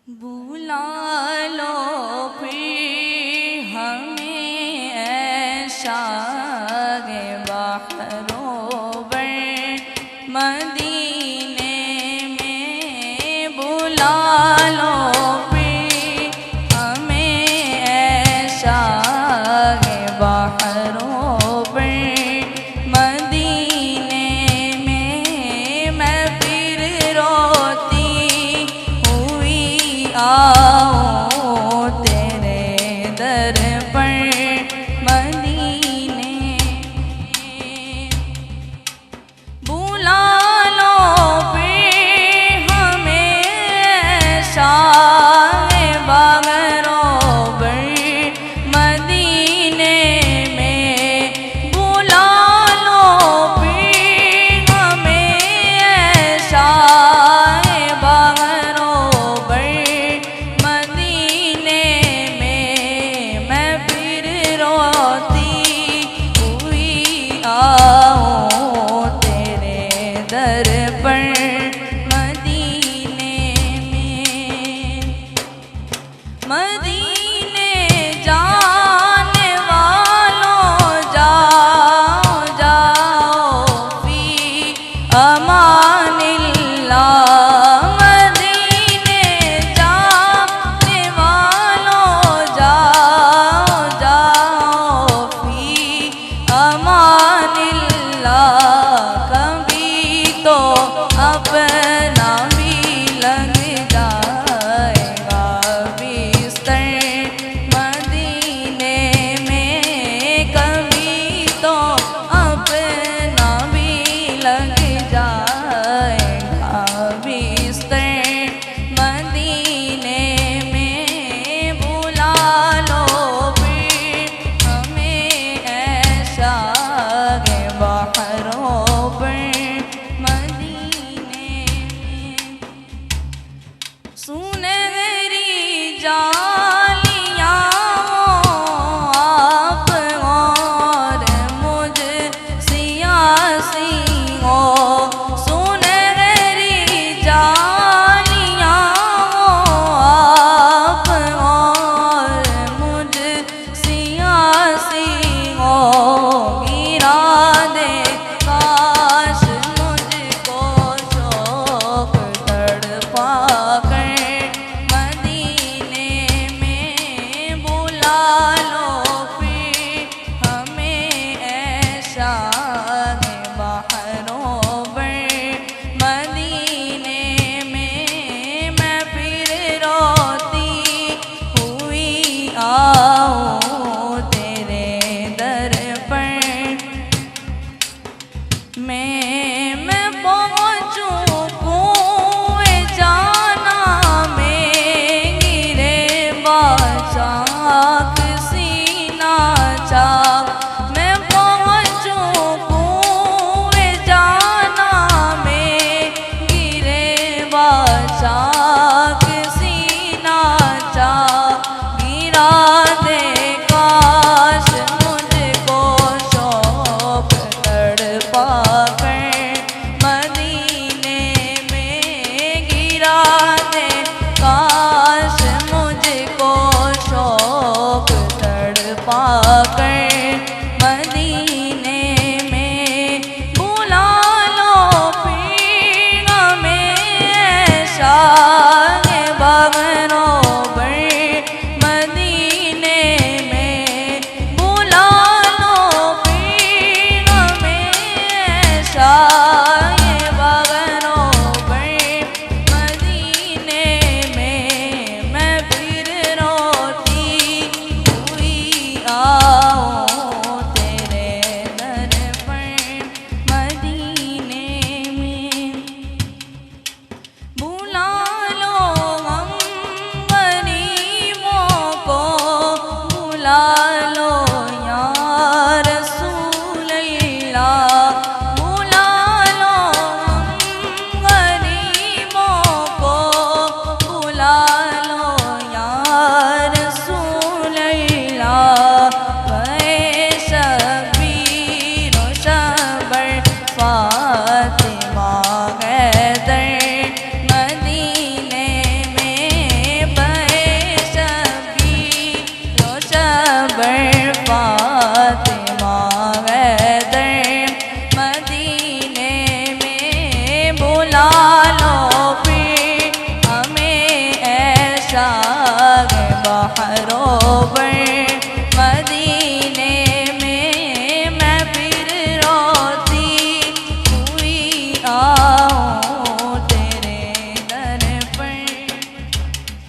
बुला लो फिर हमें ऐशा गे बहरोबर मदीने में। बुला लो फिर हमें ऐशा गे बहरोबर मदीने में। मैं फिर रोती आओ तेरे दर पर मदीने में। बुला लो फिर हमें शाए बगरोबर मदीने में। बुला लो फिर हमें शाए बगरोबर मदीने में। मैं फिर रोती हुई आऊं तेरे दर पर मदीने में। मदीने जाने वालों जाओ जाओ फी अमानिल्लाह। मदीने जाने वालों जाओ जाओ फी अमानिल्लाह। कभी तो अपना भी लग जाएगा बिस्तर मदीने में। कभी तो अपना भी लग जाएगा बिस्तर मदीने में। बुला लो फिर हमें ऐशा गे बहरोबर मदीने में। सुनहरी जालियां आप और मुझ सियासी हो। सुनहरी जालियां आप और मुझ सियासी हो। गिरा दे काश मुझको शौक तड़पा कर ऐसा